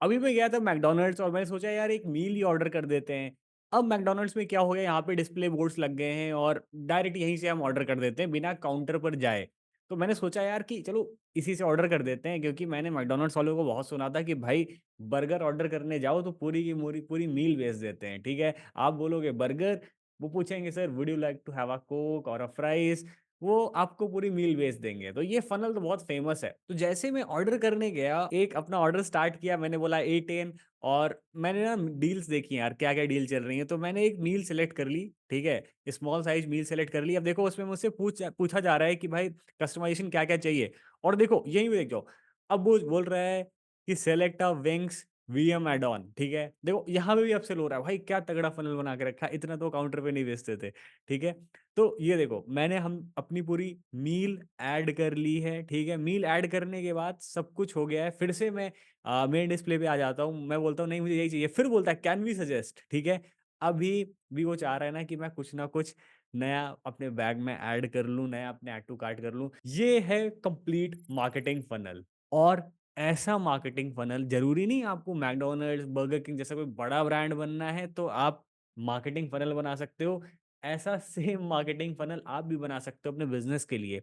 अभी मैं गया था मैकडॉनल्ड्स और मैंने सोचा यार एक मील ही ऑर्डर कर देते हैं। अब मैकडॉनल्ड्स में क्या हो गया, यहाँ पे डिस्प्ले बोर्ड्स लग गए हैं और डायरेक्ट यहीं से हम ऑर्डर कर देते हैं बिना काउंटर पर जाए। तो मैंने सोचा यार कि चलो इसी से ऑर्डर कर देते हैं, क्योंकि मैंने मैकडॉनल्ड्स वालों को बहुत सुना था कि भाई बर्गर ऑर्डर करने जाओ तो पूरी की पूरी मील भेज देते हैं, ठीक है? आप बोलोगे बर्गर, वो पूछेंगे sir would you like to have a coke और अ फ्राइज़, वो आपको पूरी मील भेज देंगे। तो ये फ़नल तो बहुत फ़ेमस है। तो जैसे मैं ऑर्डर करने गया, एक अपना ऑर्डर स्टार्ट किया, मैंने बोला A10 और मैंने ना डील्स देखी यार, क्या-क्या डील चल रही है। तो मैंने एक मील सेलेक्ट कर ली, ठीक है? स्मॉल साइज़ मील सेलेक्ट कर ली। अब देखो उसमें मुझसे पूछा जा रहा है कि भाई कस्टमाइज़ेशन क्या-क्या चाहिए? और देखो यहीं पे देख जाओ, अब वो बोल रहा है कि select a wings VM add on, ठीक है? देखो यहाँ पे भी अपसेल हो रहा है, भाई क्या तगड़ा फ़नल बना के रखा है, इतना तो काउंटर पे नहीं बेचते थे, ठीक है? तो ये देखो मैंने हम अपनी पूरी मील ऐड कर ली है, ठीक है? मील ऐड करने के बाद सब कुछ हो गया है, फिर से मैं मेन डिस्प्ले पे आ जाता हूँ, मैं बोलता हूँ नहीं मुझे यही चाहिए, फिर बोलता है कैन वी सजेस्ट, ठीक है? अभी भी वो चाह रहा है ना कि मैं कुछ ना कुछ नया अपने बैग में ऐड कर लूँ, नया अपने ऐड टू कार्ट कर लूँ। ये है कंप्लीट मार्केटिंग फनल। और ऐसा मार्केटिंग फनल ज़रूरी नहीं आपको मैकडॉनल्ड्स, बर्गर किंग जैसा कोई बड़ा ब्रांड बनना है तो आप मार्केटिंग फनल बना सकते हो। ऐसा सेम मार्केटिंग फनल आप भी बना सकते हो अपने बिज़नेस के लिए।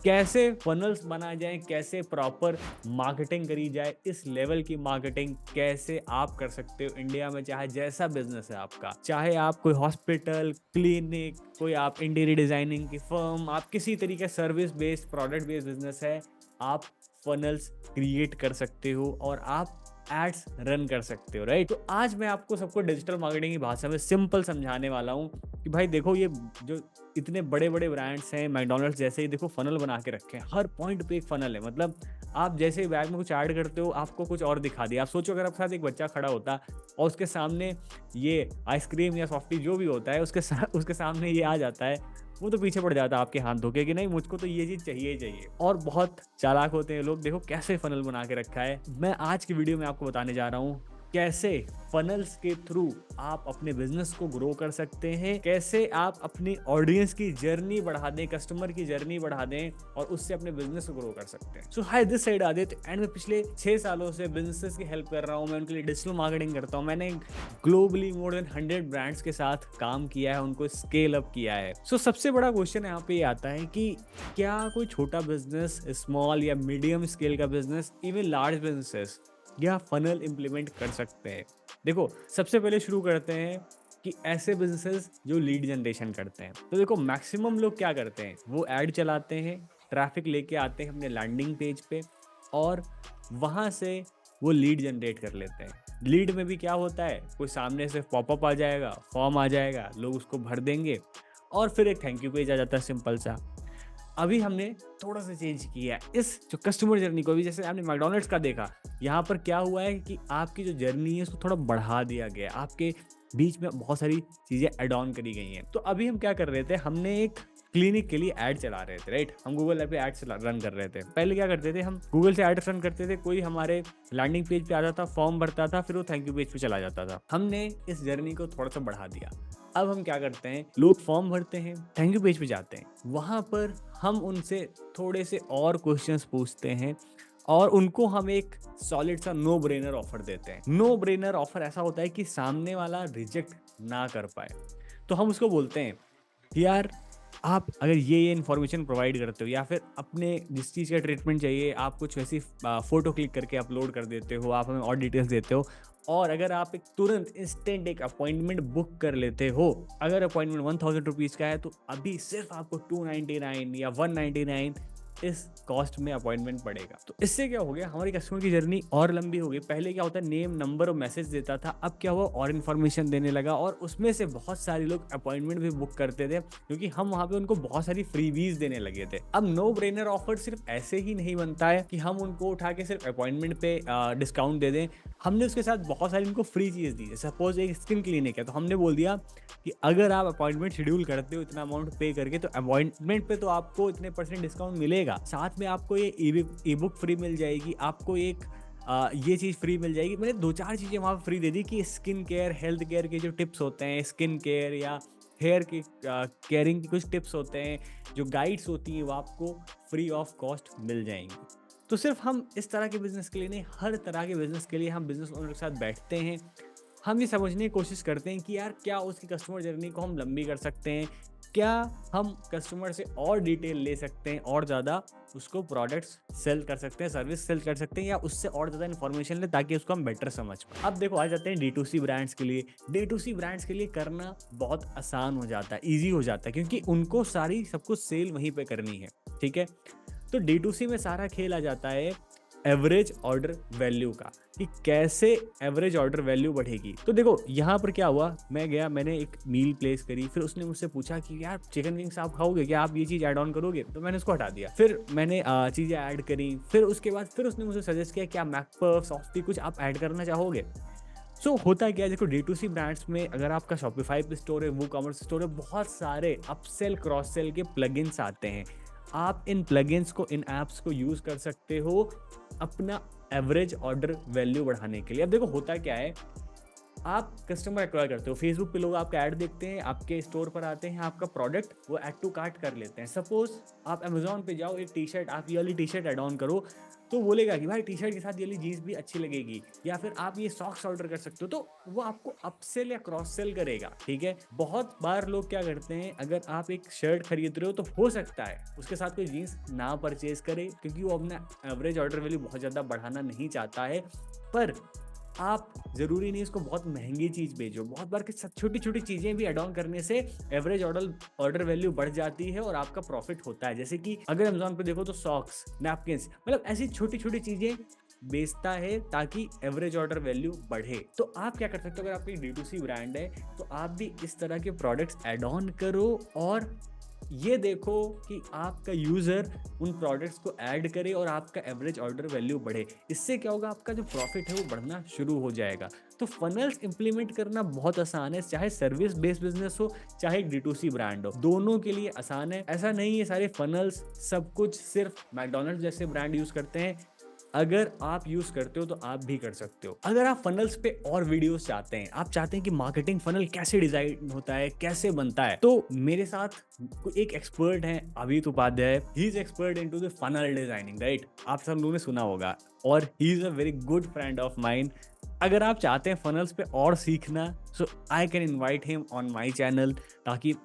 कैसे फनल्स बनाए जाएँ, कैसे प्रॉपर मार्केटिंग करी जाए, इस लेवल की मार्केटिंग कैसे आप कर सकते हो इंडिया में, चाहे जैसा बिज़नेस है आपका। चाहे आप कोई हॉस्पिटल, क्लिनिक, कोई आप इंटीरियर डिज़ाइनिंग की फर्म, आप किसी तरीके service based, product based business है, आप फनल्स क्रिएट कर सकते हो और आप एड्स रन कर सकते हो, राइट? तो आज मैं आपको सबको डिजिटल मार्केटिंग की भाषा में सिंपल समझाने वाला हूँ कि भाई देखो ये जो इतने बड़े-बड़े ब्रांड्स हैं, मैकडॉनल्ड्स जैसे ही देखो फ़नल बना के रखे हैं। हर पॉइंट पे एक फ़नल है। मतलब आप जैसे ही बैग में कुछ ऐड करते हो, आपको कुछ और दिखा दिया। आप सोचो अगर आपके साथ एक बच्चा खड़ा होता और उसके सामने ये आइसक्रीम या सॉफ्टी जो भी होता है, उसके सामने ये आ जाता है, वो तो पीछे पड़ जाता है आपके हाथ धो के कि नहीं मुझको तो ये चीज़ चाहिए ही चाहिए। और बहुत चालाक होते हैं लोग, देखो कैसे फ़नल बना के रखा है। मैं आज की वीडियो में आपको बताने जा रहा हूँ कैसे फनल्स के थ्रू आप अपने बिजनेस को ग्रो कर सकते हैं, कैसे आप अपनी ऑडियंस की जर्नी बढ़ा दें, कस्टमर की जर्नी बढ़ा दें और उससे अपने बिजनेस को ग्रो कर सकते हैं। So hi this side Aditya and मैं पिछले 6 सालों से बिजनेसेस की हेल्प कर रहा हूँ, मैं उनके लिए डिजिटल मार्केटिंग करता हूँ। मैंने ग्लोबली मोर देन 100 ब्रांड्स के साथ काम किया है, उनको स्केल अप किया है। सो सबसे बड़ा क्वेश्चन यहाँ पे ये आता है कि क्या कोई छोटा बिजनेस, स्मॉल या मीडियम स्केल का बिजनेस, इवन लार्ज बिजनेसेस या फनल इम्प्लीमेंट कर सकते हैं? देखो, सबसे पहले शुरू करते हैं कि ऐसे बिज़नेसेस जो लीड जनरेशन करते हैं। तो देखो मैक्सिमम लोग क्या करते हैं, वो ऐड चलाते हैं, ट्रैफ़िक लेके आते हैं अपने लैंडिंग पेज पे और वहाँ से वो लीड जनरेट कर लेते हैं। लीड में भी क्या होता है, कोई सामने से पॉपअप आ जाएगा, फॉर्म आ जाएगा, लोग उसको भर देंगे और फिर एक थैंक यू पेज आ जाता है सिंपल सा। अभी हमने थोड़ा-सा चेंज किया है इस जो कस्टमर जर्नी को, अभी जैसे आपने मैकडॉनल्ड्स का देखा, यहाँ पर क्या हुआ है कि आपकी जो जर्नी है उसको थोड़ा बढ़ा दिया गया है। आपके बीच में बहुत सारी चीज़ें ऐड ऑन करी गई हैं। तो अभी हम क्या कर रहे थे, हमने एक क्लिनिक के लिए ऐड चला रहे थे, राइट? हम गूगल पे ऐड चला रन कर रहे थे। पहले क्या करते थे, हम गूगल से ऐड रन करते थे, कोई हमारे लैंडिंग पेज पे आ जाता, फॉर्म भरता था, फिर वो थैंक यू पेज पे चला जाता था। हमने इस जर्नी को थोड़ा-सा बढ़ा दिया। अब हम क्या करते हैं, लोग फॉर्म भरते हैं, थैंक यू पेज पे जाते हैं। वहाँ पर हम उनसे थोड़े से और क्वेश्चंस पूछते हैं और उनको हम एक सॉलिड सा नो ब्रेनर ऑफर देते हैं। नो ब्रेनर ऑफर ऐसा होता है कि सामने वाला रिजेक्ट ना कर पाए। तो हम उसको बोलते हैं कि यार आप अगर ये इन्फॉर्मेशन प्रोवाइड करते हो या फिर अपने जिस चीज़ का ट्रीटमेंट चाहिए आप कुछ वैसी फ़ोटो क्लिक करके अपलोड कर देते हो, आप हमें और डिटेल्स देते हो और अगर आप एक तुरंत इंस्टेंट एक अपॉइंटमेंट बुक कर लेते हो, अगर अपॉइंटमेंट 1000 रुपीज़ का है तो अभी सिर्फ आपको 299 या 199 इस कॉस्ट में अपॉइंटमेंट पड़ेगा। तो इससे क्या हो गया, हमारी कस्टमर की जर्नी और लंबी हो गई। पहले क्या होता है, नेम, नंबर और मैसेज देता था, अब क्या हुआ और इन्फॉर्मेशन देने लगा और उसमें से बहुत सारे लोग अपॉइंटमेंट भी बुक करते थे क्योंकि हम वहाँ पे उनको बहुत सारी फ्रीबीज देने लगे थे। अब नो ब्रेनर ऑफर सिर्फ ऐसे ही नहीं बनता है कि हम उनको उठा के सिर्फ अपॉइंटमेंट पे डिस्काउंट दे दें। हमने उसके साथ बहुत सारी उनको फ्री चीज़ दी है। सपोज एक स्किन क्लिनिक है तो हमने बोल दिया कि अगर आप अपॉइंटमेंट शेड्यूल करते हो इतना अमाउंट पे करके तो अपॉइंटमेंट पे तो आपको इतने % डिस्काउंट मिलेगा। साथ में आपको ये ई बुक फ्री मिल जाएगी, आपको एक ये चीज़ फ्री मिल जाएगी। मैंने 2-4 चीज़ें वहाँ पे फ्री दे दी कि स्किन केयर, हेल्थ केयर के जो टिप्स होते हैं, स्किन केयर या हेयर की केयरिंग की कुछ टिप्स होते हैं, जो गाइड्स होती हैं वो आपको फ्री ऑफ कॉस्ट मिल जाएंगी। तो सिर्फ हम इस तरह के बिजनेस के लिए नहीं, हर तरह के बिजनेस के लिए हम बिजनेस ओनर के साथ बैठते हैं। हम ये समझने की कोशिश करते हैं कि यार क्या उसकी कस्टमर जर्नी को हम लंबी कर सकते हैं, क्या हम कस्टमर से और डिटेल ले सकते हैं और ज़्यादा उसको प्रोडक्ट्स सेल कर सकते हैं, सर्विस सेल कर सकते हैं, या उससे और ज़्यादा इन्फॉर्मेशन ले ताकि उसको हम बेटर समझ पाए। अब देखो आ जाते हैं D2C ब्रांड्स के लिए। D2C ब्रांड्स के लिए करना बहुत आसान हो जाता है, ईजी हो जाता है, क्योंकि उनको सारी सब कुछ सेल वहीं पर करनी है। ठीक है, तो D2C में सारा खेल आ जाता है एवरेज ऑर्डर वैल्यू का, कि कैसे एवरेज ऑर्डर वैल्यू बढ़ेगी। तो देखो यहाँ पर क्या हुआ, मैं गया, मैंने एक मील प्लेस करी, फिर उसने मुझसे पूछा कि यार चिकन विंग्स आप खाओगे क्या, आप ये चीज़ ऐड ऑन करोगे, तो मैंने उसको हटा दिया। फिर मैंने चीज़ें ऐड करी, फिर उसके बाद फिर उसने मुझे सजेस्ट किया क्या मैकपफ सॉफ्टी कुछ आप ऐड करना चाहोगे। सो होता क्या है, देखो D2C ब्रांड्स में अगर आपका शॉपिफाई पे स्टोर है, वो कॉमर्स स्टोर है, बहुत सारे अपसेल क्रॉस सेल के प्लगइन्स आते हैं। आप इन प्लगइन्स को, इन ऐप्स को यूज़ कर सकते हो अपना एवरेज ऑर्डर वैल्यू बढ़ाने के लिए। अब देखो होता क्या है, आप कस्टमर एक्वायर करते हो, फेसबुक पे लोग आपका ऐड देखते हैं, आपके स्टोर पर आते हैं, आपका प्रोडक्ट वो ऐड टू कार्ट कर लेते हैं। सपोज आप अमेजोन पे जाओ, एक टी शर्ट, आप ये वाली टी शर्ट ऐड ऑन करो, तो बोलेगा कि भाई टी शर्ट के साथ ये वाली जीन्स भी अच्छी लगेगी, या फिर आप ये सॉक्स ऑर्डर कर सकते हो, तो वो आपको अपसेल या क्रॉस सेल करेगा। ठीक है, बहुत बार लोग क्या करते हैं, अगर आप एक शर्ट खरीद रहे हो तो हो सकता है उसके साथ कोई जीन्स ना परचेज करे, क्योंकि वो अपना एवरेज ऑर्डर वैल्यू बहुत ज़्यादा बढ़ाना नहीं चाहता है। पर आप ज़रूरी नहीं इसको बहुत महंगी चीज़ भेजो, बहुत बार की छोटी छोटी चीज़ें भी एड ऑन करने से एवरेज ऑर्डर वैल्यू बढ़ जाती है और आपका प्रॉफिट होता है। जैसे कि अगर अमेजोन पे देखो तो सॉक्स, नैपकिन्स, मतलब ऐसी छोटी छोटी चीज़ें बेचता है ताकि एवरेज ऑर्डर वैल्यू बढ़े। तो आप क्या कर सकते हो, अगर आपकी D2C ब्रांड है तो आप भी इस तरह के प्रोडक्ट्स एड ऑन करो और ये देखो कि आपका यूज़र उन प्रोडक्ट्स को ऐड करे और आपका एवरेज ऑर्डर वैल्यू बढ़े। इससे क्या होगा, आपका जो प्रॉफिट है वो बढ़ना शुरू हो जाएगा। तो फनल्स इंप्लीमेंट करना बहुत आसान है, चाहे सर्विस बेस्ड बिजनेस हो चाहे D2C ब्रांड हो, दोनों के लिए आसान है। ऐसा नहीं है सारे फनल्स सब कुछ सिर्फ मैकडोनल्ड्स जैसे ब्रांड यूज़ करते हैं। अगर आप यूज़ करते हो तो आप भी कर सकते हो। अगर आप फनल्स पे और वीडियोस चाहते हैं, आप चाहते हैं कि मार्केटिंग फनल कैसे डिजाइन होता है, कैसे बनता है, तो मेरे साथ एक एक्सपर्ट हैं, Abhit Upadhyay. He is expert into the funnel designing, right? आप सब लोगों ने सुना होगा, और he is a very good friend of mine. अगर आप चाहते हैं फनल्स पे और सीखना, so I can invite him on my channel, ताकि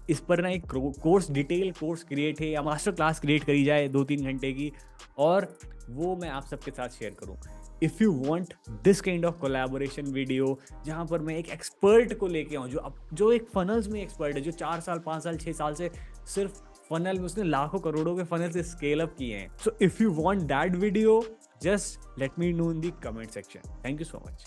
इस पर ना एक कोर्स, डिटेल कोर्स क्रिएट है या मास्टर क्लास क्रिएट करी जाए 2-3 घंटे की, और वो मैं आप सबके साथ शेयर करूं। If you want this kind of collaboration video, जहां पर मैं एक एक्सपर्ट को लेके आऊं, जो एक फनल्स में एक्सपर्ट है, जो 4 साल 5 साल 6 साल से सिर्फ फनल में उसने लाखों करोड़ों के फनल से स्केल अप किए हैं। So if you want that video, just let me know in the comment section. Thank you so much.